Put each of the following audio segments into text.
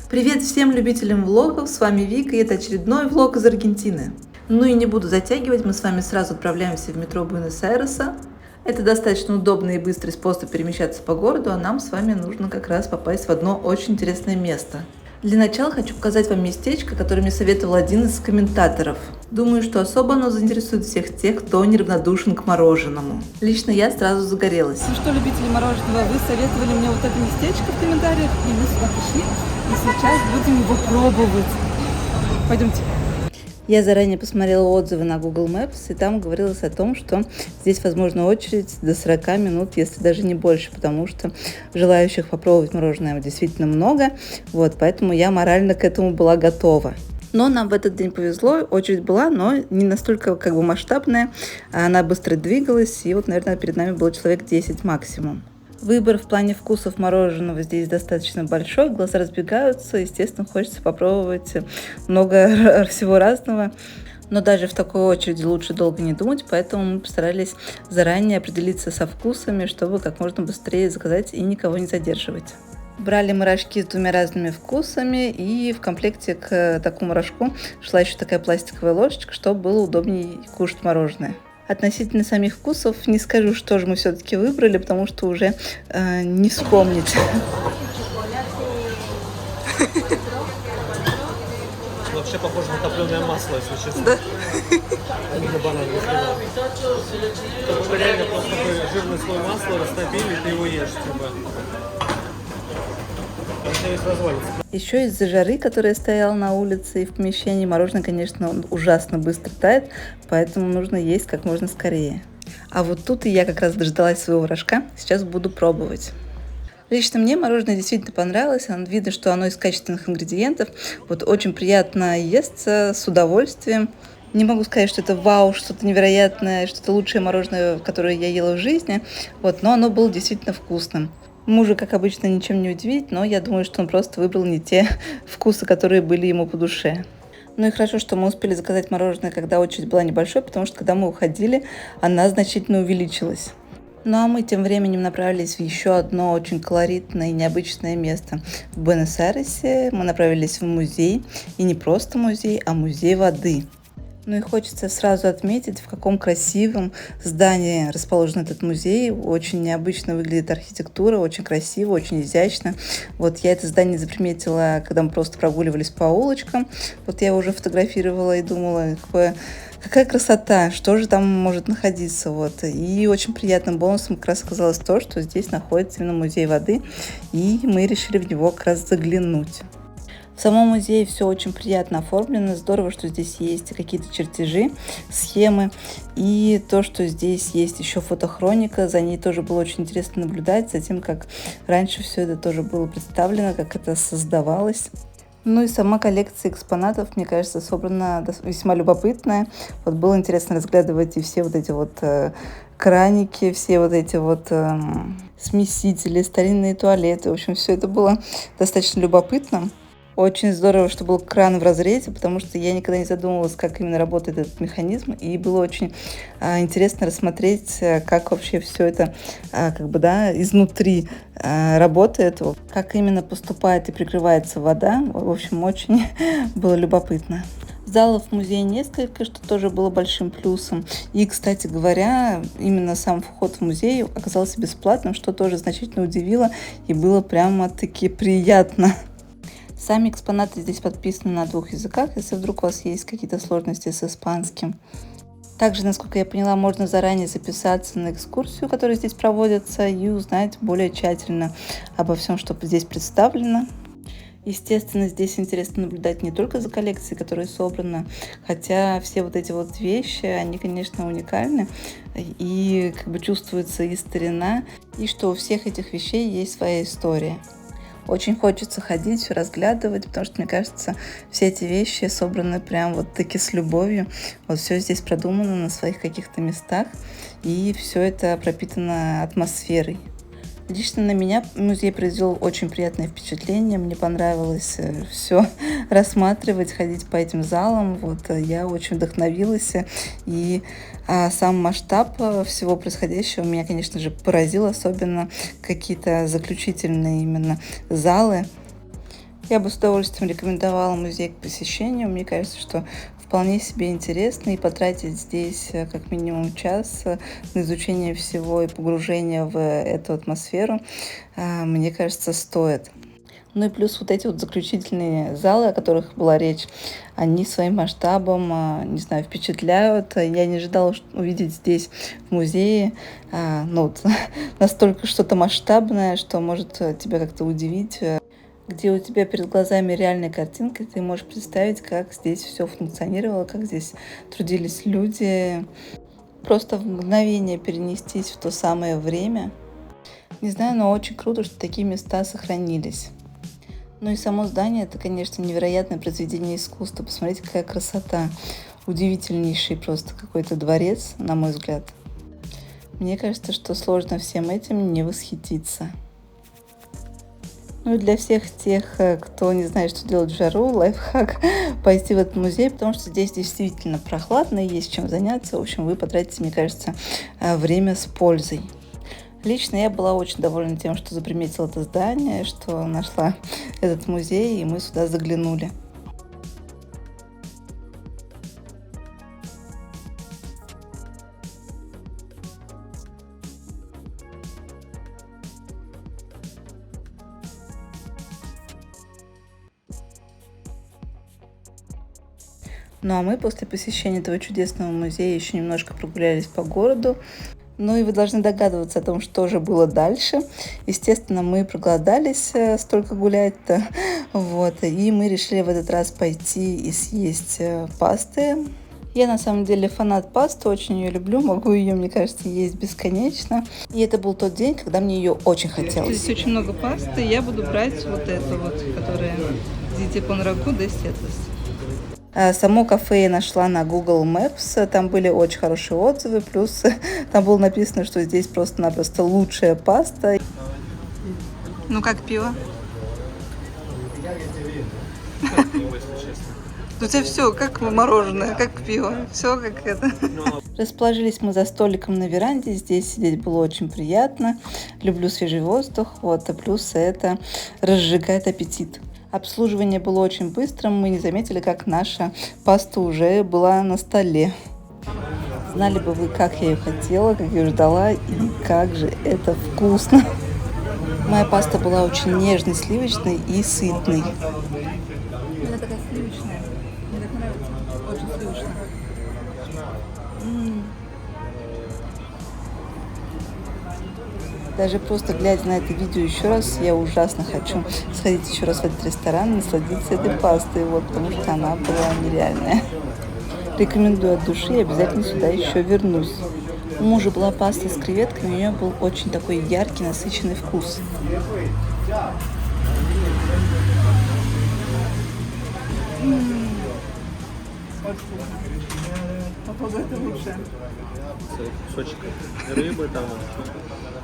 Привет всем любителям влогов, с вами Вика, и это очередной влог из Аргентины. Ну и не буду затягивать, мы с вами сразу отправляемся в метро Буэнос-Айреса. Это достаточно удобный и быстрый способ перемещаться по городу, а нам с вами нужно как раз попасть в одно очень интересное место. Для начала хочу показать вам местечко, которое мне советовал один из комментаторов. Думаю, что особо оно заинтересует всех тех, кто неравнодушен к мороженому. Лично я сразу загорелась. Ну что, любители мороженого, вы советовали мне вот это местечко в комментариях, и мы сюда пришли, и сейчас будем его пробовать. Пойдемте. Я заранее посмотрела отзывы на Google Maps, и там говорилось о том, что здесь возможна очередь до 40 минут, если даже не больше, потому что желающих попробовать мороженое действительно много, поэтому я морально к этому была готова. Но нам в этот день повезло, очередь была, но не настолько масштабная, она быстро двигалась, и наверное, перед нами было человек 10 максимум. Выбор в плане вкусов мороженого здесь достаточно большой, глаза разбегаются, естественно, хочется попробовать много всего разного. Но даже в такой очереди лучше долго не думать, поэтому мы постарались заранее определиться со вкусами, чтобы как можно быстрее заказать и никого не задерживать. Брали мы рожки с двумя разными вкусами, и в комплекте к такому рожку шла еще такая пластиковая ложечка, чтобы было удобнее кушать мороженое. Относительно самих вкусов не скажу, что же мы все-таки выбрали, потому что уже не вспомнить. Вообще похоже на топленое масло, если честно. Да. А не на банан. Только реально просто такой жирный слой масла растопили, и ты его ешь, Еще из-за жары, которая стояла на улице и в помещении, мороженое, конечно, ужасно быстро тает, поэтому нужно есть как можно скорее. А вот тут и я как раз дождалась своего рожка, сейчас буду пробовать. Лично мне мороженое действительно понравилось, видно, что оно из качественных ингредиентов, очень приятно естся, с удовольствием. Не могу сказать, что это вау, что-то невероятное, что-то лучшее мороженое, которое я ела в жизни, но оно было действительно вкусным. Мужа, как обычно, ничем не удивить, но я думаю, что он просто выбрал не те вкусы, которые были ему по душе. Ну и хорошо, что мы успели заказать мороженое, когда очередь была небольшой, потому что когда мы уходили, она значительно увеличилась. Ну а мы тем временем направились в еще одно очень колоритное и необычное место. В Буэнос-Айресе мы направились в музей, и не просто музей, а музей воды. Ну и хочется сразу отметить, в каком красивом здании расположен этот музей. Очень необычно выглядит архитектура, очень красиво, очень изящно. Я это здание заприметила, когда мы просто прогуливались по улочкам. Я его уже фотографировала и думала, какая красота, что же там может находиться. И очень приятным бонусом как раз оказалось то, что здесь находится именно музей воды, и мы решили в него как раз заглянуть. В самом музее все очень приятно оформлено, здорово, что здесь есть какие-то чертежи, схемы, и то, что здесь есть еще фотохроника, за ней тоже было очень интересно наблюдать, за тем, как раньше все это тоже было представлено, как это создавалось. Ну и сама коллекция экспонатов, мне кажется, собрана весьма любопытная. Было интересно разглядывать и все эти краники, все эти смесители, старинные туалеты. В общем, все это было достаточно любопытно. Очень здорово, что был кран в разрезе, потому что я никогда не задумывалась, как именно работает этот механизм, и было очень интересно рассмотреть, как вообще все это изнутри работает, как именно поступает и прикрывается вода. В общем, очень было любопытно. Залов в музее несколько, что тоже было большим плюсом. И, кстати говоря, именно сам вход в музей оказался бесплатным, что тоже значительно удивило и было прямо-таки приятно. Сами экспонаты здесь подписаны на 2 языках, если вдруг у вас есть какие-то сложности с испанским. Также, насколько я поняла, можно заранее записаться на экскурсию, которая здесь проводится, и узнать более тщательно обо всем, что здесь представлено. Естественно, здесь интересно наблюдать не только за коллекцией, которая собрана, хотя все эти вещи, они, конечно, уникальны, и чувствуется и старина, и что у всех этих вещей есть своя история. Очень хочется ходить, все разглядывать, потому что, мне кажется, все эти вещи собраны прям таки с любовью. Все здесь продумано на своих каких-то местах, и все это пропитано атмосферой. Лично на меня музей произвел очень приятное впечатление. Мне понравилось все рассматривать, ходить по этим залам. Я очень вдохновилась. И сам масштаб всего происходящего меня, конечно же, поразил. Особенно какие-то заключительные именно залы. Я бы с удовольствием рекомендовала музей к посещению. Мне кажется, что вполне себе интересно, и потратить здесь как минимум час на изучение всего и погружение в эту атмосферу, мне кажется, стоит. Ну и плюс вот эти вот заключительные залы, о которых была речь, они своим масштабом, не знаю, впечатляют. Я не ожидала увидеть здесь в музее настолько что-то масштабное, что может тебя как-то удивить, где у тебя перед глазами реальная картинка, ты можешь представить, как здесь все функционировало, как здесь трудились люди. Просто в мгновение перенестись в то самое время. Не знаю, но очень круто, что такие места сохранились. Ну и само здание — это, конечно, невероятное произведение искусства. Посмотрите, какая красота. Удивительнейший просто какой-то дворец, на мой взгляд. Мне кажется, что сложно всем этим не восхититься. Ну и для всех тех, кто не знает, что делать в жару, лайфхак — пойти в этот музей, потому что здесь действительно прохладно, есть чем заняться. В общем, вы потратите, мне кажется, время с пользой. Лично я была очень довольна тем, что заприметила это здание, что нашла этот музей, и мы сюда заглянули. Ну а мы после посещения этого чудесного музея еще немножко прогулялись по городу. Ну и вы должны догадываться о том, что же было дальше. Естественно, мы проголодались столько гулять-то. Вот. И мы решили в этот раз пойти и съесть пасты. Я на самом деле фанат пасты, очень ее люблю. Могу ее, мне кажется, есть бесконечно. И это был тот день, когда мне ее очень хотелось. Здесь очень много пасты. Я буду брать вот эту вот, которая «Дите пон рагу де сетас». Само кафе я нашла на Google Maps, там были очень хорошие отзывы, плюс там было написано, что здесь просто-напросто лучшая паста. Ну как пиво? У тебя все как мороженое, как пиво, все как это. Расположились мы за столиком на веранде, здесь сидеть было очень приятно, люблю свежий воздух, вот, и плюс это разжигает аппетит. Обслуживание было очень быстрым, мы не заметили, как наша паста уже была на столе. Знали бы вы, как я ее хотела, как я ее ждала, и как же это вкусно. Моя паста была очень нежной, сливочной и сытной. Она такая сливочная, мне так нравится, очень сливочная. Даже просто глядя на это видео еще раз, я ужасно хочу сходить еще раз в этот ресторан и насладиться этой пастой, вот, потому что она была нереальная. Рекомендую от души, и обязательно сюда еще вернусь. У мужа была паста с креветками, у нее был очень такой яркий, насыщенный вкус. Походу это лучше. Кусочек рыбы там.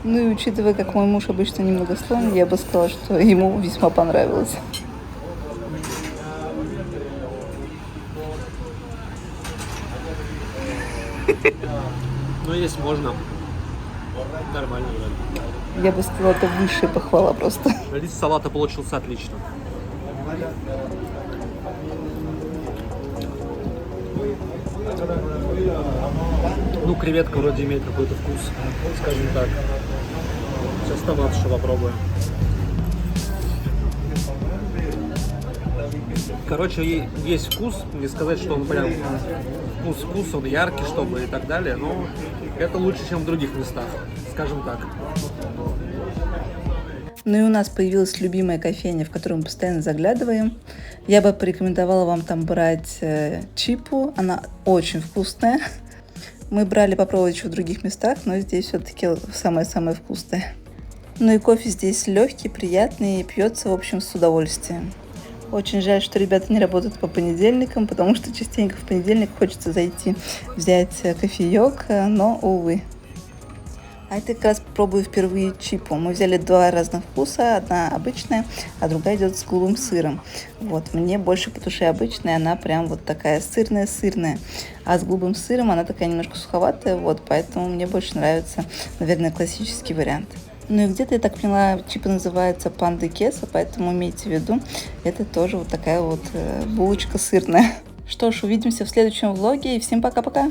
Ну и учитывая, как мой муж обычно немногословный, я бы сказала, что ему весьма понравилось. Ну, есть можно. Нормально, вроде. Я бы сказала, это высшая похвала просто. Лист салата получился отлично. Ну, креветка вроде имеет какой-то вкус, скажем так. Сейчас томат еще попробуем. Короче, есть вкус, не сказать, что он прям вкус, он яркий, чтобы и так далее, но это лучше, чем в других местах, скажем так. Ну и у нас появилась любимая кофейня, в которую мы постоянно заглядываем. Я бы порекомендовала вам там брать чипу, она очень вкусная. Мы брали попробовать еще в других местах, но здесь все-таки самое-самое вкусное. Ну и кофе здесь легкий, приятный и пьется, в общем, с удовольствием. Очень жаль, что ребята не работают по понедельникам, потому что частенько в понедельник хочется зайти взять кофеек, но, увы. А это как раз пробую впервые чипу. Мы взяли два разных вкуса. Одна обычная, а другая идет с голубым сыром. Вот, мне больше по душе обычная, она прям вот такая сырная-сырная. А с голубым сыром она такая немножко суховатая, вот, поэтому мне больше нравится, наверное, классический вариант. Ну и где-то, я так поняла, чипы называется панда кеса, поэтому имейте в виду, это тоже вот такая вот булочка сырная. Что ж, увидимся в следующем влоге и всем пока-пока!